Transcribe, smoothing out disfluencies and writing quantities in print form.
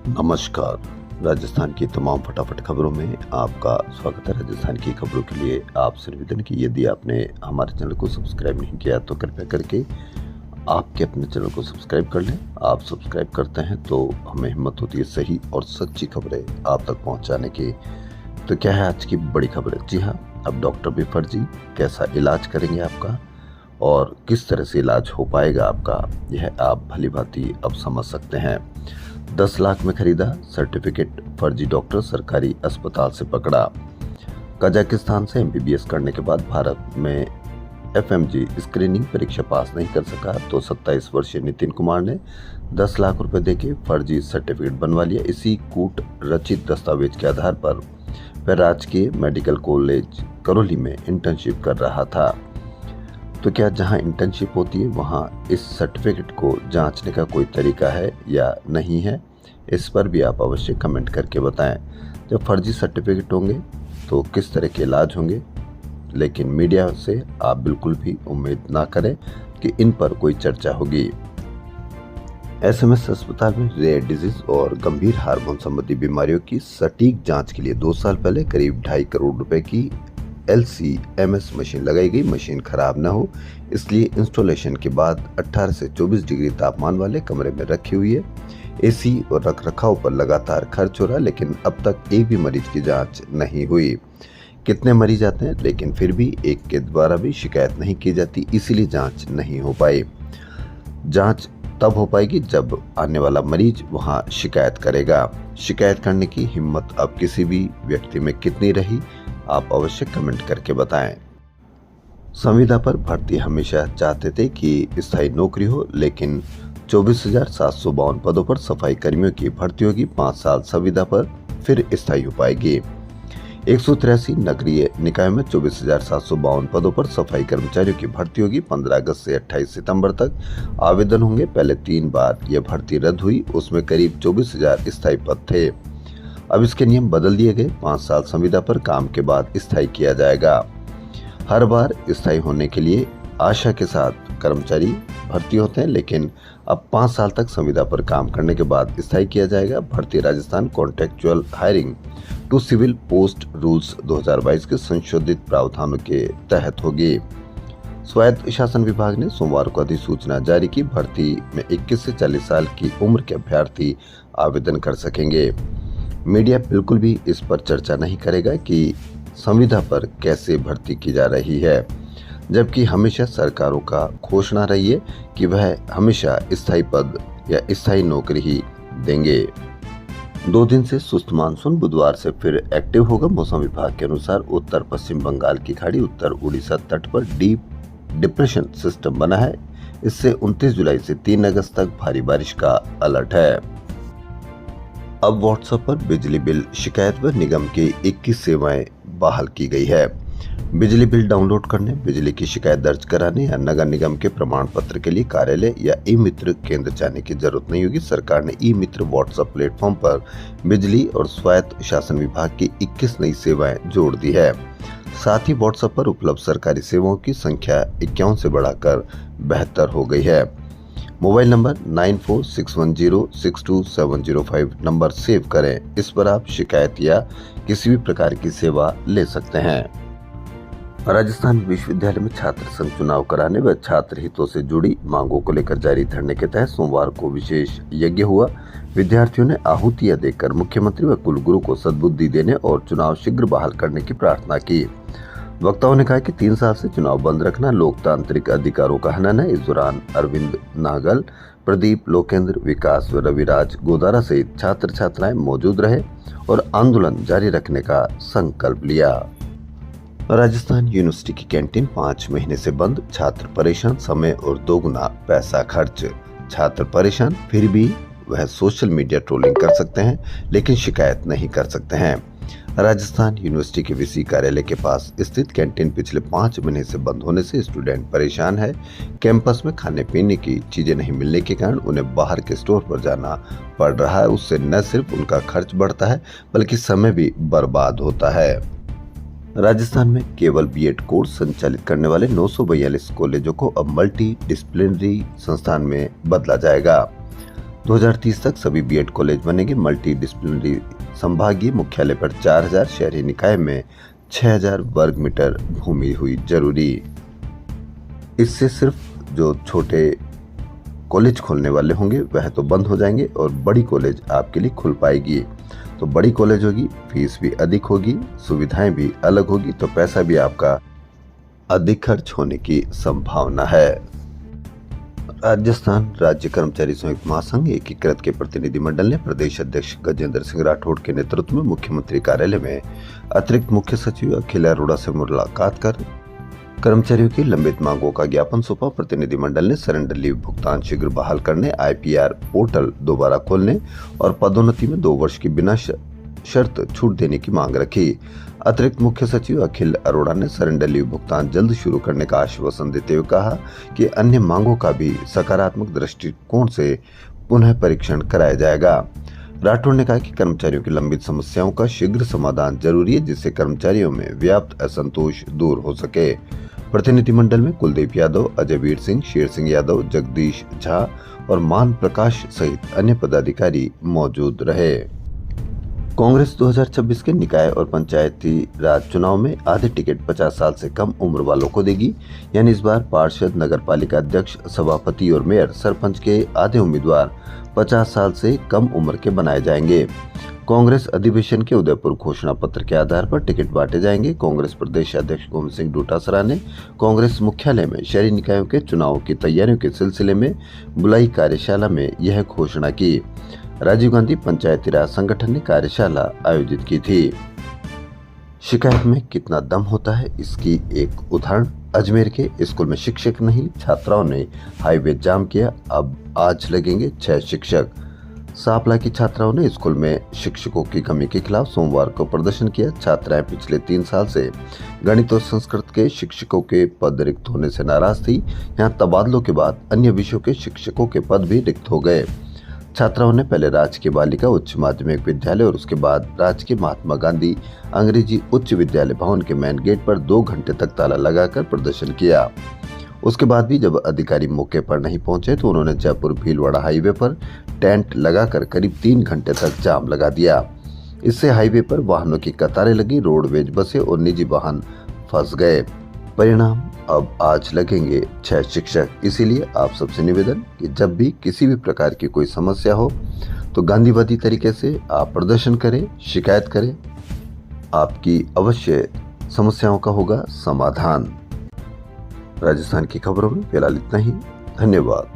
नमस्कार। राजस्थान की तमाम फटाफट खबरों में आपका स्वागत है। राजस्थान की खबरों के लिए आपसे निवेदन कि यदि आपने हमारे चैनल को सब्सक्राइब नहीं किया तो कृपया करके आपके अपने चैनल को सब्सक्राइब कर लें। आप सब्सक्राइब करते हैं तो हमें हिम्मत होती है सही और सच्ची खबरें आप तक पहुंचाने की। तो क्या है आज की बड़ी खबर? जी हाँ, अब डॉक्टर भी फर्जी, कैसा इलाज करेंगे आपका और किस तरह से इलाज हो पाएगा आपका, यह आप भली भांति अब समझ सकते हैं। 10 लाख में खरीदा सर्टिफिकेट, फर्जी डॉक्टर सरकारी अस्पताल से पकड़ा। कजाकिस्तान से एमबीबीएस करने के बाद भारत में एफएमजी स्क्रीनिंग परीक्षा पास नहीं कर सका तो 27 वर्षीय नितिन कुमार ने 10 लाख रुपए देके फर्जी सर्टिफिकेट बनवा लिया। इसी कूट रचित दस्तावेज के आधार पर वह राजकीय मेडिकल कॉलेज करौली में इंटर्नशिप कर रहा था। तो क्या जहां इंटर्नशिप होती है वहां इस सर्टिफिकेट को जांचने का कोई तरीका है या नहीं है? इस पर भी आप अवश्य कमेंट करके बताएं। जब फर्जी सर्टिफिकेट होंगे तो किस तरह के इलाज होंगे, लेकिन मीडिया से आप बिल्कुल भी उम्मीद ना करें कि इन पर कोई चर्चा होगी। एसएमएस अस्पताल में रेयर डिजीज और गंभीर हार्मोन संबंधी बीमारियों की सटीक जांच के लिए 2 साल पहले करीब 2.5 करोड़ रुपए की LC-MS मशीन लगाई गई। मशीन खराब न हो इसलिए इंस्टॉलेशन के बाद 18 से 24 डिग्री तापमान वाले कमरे में रखी हुई है। एसी और रखरखाव पर लगातार खर्च हो रहा है, लेकिन अब तक एक भी मरीज की जांच नहीं हुई। कितने मरीज आते हैं लेकिन फिर भी एक के द्वारा भी शिकायत नहीं की जाती, इसीलिए जांच नहीं हो पाई। जांच तब हो पाएगी जब आने वाला मरीज वहां शिकायत करेगा। शिकायत करने की हिम्मत अब किसी भी व्यक्ति में कितनी रही, आप अवश्य कमेंट करके बताएं। संविदा पर भर्ती हमेशा चाहते थे कि स्थायी नौकरी हो, लेकिन 24,752 पदों पर सफाई कर्मियों की भर्ती होगी। 5 साल संविदा पर फिर स्थायी हो पाएगी। 183 नगरीय निकाय में 24,752 पदों पर सफाई कर्मचारियों की भर्ती होगी। 15 अगस्त से 28 सितंबर तक आवेदन होंगे। पहले 3 बार यह भर्ती रद्द हुई, उसमें करीब 24,000 स्थायी पद थे। अब इसके नियम बदल दिए गए। 5 साल संविदा पर काम के बाद स्थायी किया जाएगा। हर बार स्थायी होने के लिए आशा के साथ कर्मचारी भर्ती होते हैं, लेकिन अब 5 साल तक संविदा पर काम करने के बाद स्थायी किया जाएगा। भर्ती Rajasthan contractual hiring to civil post rules 2022 के संशोधित प्रावधानों के तहत होगी। स्वायत्त शासन विभाग ने सोमवार को अधिसूचना जारी की। भर्ती में 21 से 40 साल की उम्र के अभ्यर्थी आवेदन कर सकेंगे। मीडिया बिल्कुल भी इस पर चर्चा नहीं करेगा कि संविदा पर कैसे भर्ती की जा रही है, जबकि हमेशा सरकारों का घोषणा रही है कि वह हमेशा स्थायी पद या स्थायी नौकरी ही देंगे। 2 दिन से सुस्त मानसून बुधवार से फिर एक्टिव होगा। मौसम विभाग के अनुसार उत्तर पश्चिम बंगाल की खाड़ी, उत्तर उड़ीसा तट पर डीप डिप्रेशन सिस्टम बना है। इससे 29 जुलाई से 3 अगस्त तक भारी बारिश का अलर्ट है। अब व्हाट्सएप पर बिजली बिल शिकायत व निगम की 21 सेवाएं बहाल की गई है। बिजली बिल डाउनलोड करने, बिजली की शिकायत दर्ज कराने या नगर निगम के प्रमाण पत्र के लिए कार्यालय या ई मित्र केंद्र जाने की जरूरत नहीं होगी। सरकार ने ई मित्र व्हाट्सएप प्लेटफॉर्म पर बिजली और स्वायत्त शासन विभाग की 21 नई सेवाएं जोड़ दी है। साथ ही व्हाट्सएप पर उपलब्ध सरकारी सेवाओं की संख्या 51 से बढ़ाकर 72 हो गई है। मोबाइल नंबर 9461062705 नंबर सेव करें। इस पर आप शिकायत या किसी भी प्रकार की सेवा ले सकते हैं। राजस्थान विश्वविद्यालय में छात्र संघ चुनाव कराने व छात्र हितों से जुड़ी मांगों को लेकर जारी धरने के तहत सोमवार को विशेष यज्ञ हुआ। विद्यार्थियों ने आहुतियां देकर मुख्यमंत्री व कुलगुरु को सद्बुद्धि देने और चुनाव शीघ्र बहाल करने की प्रार्थना की। वक्ताओं ने कहा कि 3 साल से चुनाव बंद रखना लोकतांत्रिक अधिकारों का हनन है। इस दौरान अरविंद नागल, प्रदीप लोकेंद्र, विकास व रविराज गोदारा सहित छात्र छात्राएं मौजूद रहे और आंदोलन जारी रखने का संकल्प लिया। राजस्थान यूनिवर्सिटी की कैंटीन 5 महीने से बंद, छात्र परेशान, समय और दोगुना पैसा खर्च। छात्र परेशान, फिर भी वह सोशल मीडिया ट्रोलिंग कर सकते हैं लेकिन शिकायत नहीं कर सकते हैं। राजस्थान यूनिवर्सिटी के वीसी कार्यालय के पास स्थित कैंटीन पिछले 5 महीने से बंद होने से स्टूडेंट परेशान है। कैंपस में खाने पीने की चीजें नहीं मिलने के कारण उन्हें बाहर के स्टोर पर जाना पड़ रहा है। उससे न सिर्फ उनका खर्च बढ़ता है बल्कि समय भी बर्बाद होता है। राजस्थान में केवल बीएड कोर्स संचालित करने वाले 942 कॉलेजों को अब मल्टी डिसिप्लिनरी संस्थान में बदला जाएगा। 2030 तक सभी बीएड कॉलेज बनेंगे मल्टी डिसिप्लिनरी। संभागीय मुख्यालय पर 4000, शहरी निकाय में 6000 वर्ग मीटर भूमि हुई जरूरी। इससे सिर्फ जो छोटे कॉलेज खोलने वाले होंगे वह तो बंद हो जाएंगे और बड़ी कॉलेज आपके लिए खुल पाएगी। तो बड़ी कॉलेज होगी, फीस भी अधिक होगी, सुविधाएं भी अलग होगी, तो पैसा भी आपका अधिक खर्च होने की संभावना है। राजस्थान राज्य कर्मचारी संयुक्त महासंघ एकीकृत के प्रतिनिधिमंडल ने प्रदेश अध्यक्ष गजेंद्र सिंह राठौड़ के नेतृत्व में मुख्यमंत्री कार्यालय में अतिरिक्त मुख्य सचिव अखिल अरोड़ा से मुलाकात कर कर्मचारियों की लंबित मांगों का ज्ञापन सौंपा। प्रतिनिधिमंडल ने सरेंडर लीव भुगतान शीघ्र बहाल करने, आईपीआर पोर्टल दोबारा खोलने और पदोन्नति में 2 वर्ष की बिना शर्त छूट देने की मांग रखी। अतिरिक्त मुख्य सचिव अखिल अरोड़ा ने सरेंडर लीव भुगतान जल्द शुरू करने का आश्वासन देते हुए कहा कि अन्य मांगों का भी सकारात्मक दृष्टिकोण से पुनः परीक्षण कराया जाएगा। राठौड़ ने कहा कि कर्मचारियों की लंबित समस्याओं का शीघ्र समाधान जरूरी है, जिससे कर्मचारियों में व्याप्त असंतोष दूर हो सके। प्रतिनिधिमंडल में कुलदीप यादव, अजय वीर सिंह, शेर सिंह यादव, जगदीश झा और मान प्रकाश सहित अन्य पदाधिकारी मौजूद रहे। कांग्रेस 2026 के निकाय और पंचायती राज चुनाव में आधे टिकट 50 साल से कम उम्र वालों को देगी। यानी इस बार पार्षद, नगरपालिका अध्यक्ष, सभापति और मेयर, सरपंच के आधे उम्मीदवार 50 साल से कम उम्र के बनाए जाएंगे। कांग्रेस अधिवेशन के उदयपुर घोषणा पत्र के आधार पर टिकट बांटे जाएंगे। कांग्रेस प्रदेश अध्यक्ष गोविंद सिंह डोटासरा ने कांग्रेस मुख्यालय में शहरी निकायों के चुनाव की तैयारियों के सिलसिले में बुलाई कार्यशाला में यह घोषणा की। राजीव गांधी पंचायती राज संगठन ने कार्यशाला आयोजित की थी। शिकायत में कितना दम होता है, इसकी एक उदाहरण अजमेर के स्कूल में शिक्षक नहीं, छात्राओं ने हाईवे जाम किया, अब आज लगेंगे 6 शिक्षक। सांपला की छात्राओं ने स्कूल में शिक्षकों की कमी के खिलाफ सोमवार को प्रदर्शन किया। छात्राएं पिछले 3 साल से गणित और संस्कृत के शिक्षकों के पद रिक्त होने से नाराज थी। यहां तबादलों के बाद अन्य विषयों के शिक्षकों के पद भी रिक्त हो गए। छात्राओं ने पहले राजकीय बालिका उच्च माध्यमिक विद्यालय और उसके बाद राजकीय महात्मा गांधी अंग्रेजी उच्च विद्यालय भवन के मेन गेट पर 2 घंटे तक ताला लगाकर प्रदर्शन किया। उसके बाद भी जब अधिकारी मौके पर नहीं पहुंचे तो उन्होंने जयपुर भीलवाड़ा हाईवे पर टेंट लगाकर करीब 3 घंटे तक जाम लगा दिया। इससे हाईवे पर वाहनों की कतारें लगी, रोडवेज बसें और निजी वाहन फंस गए। परिणाम, अब आज लगेंगे 6 शिक्षक। इसीलिए आप सबसे निवेदन कि जब भी किसी भी प्रकार की कोई समस्या हो तो गांधीवादी तरीके से आप प्रदर्शन करें, शिकायत करें, आपकी अवश्य समस्याओं का होगा समाधान। राजस्थान की खबरों में फिलहाल इतना ही। धन्यवाद।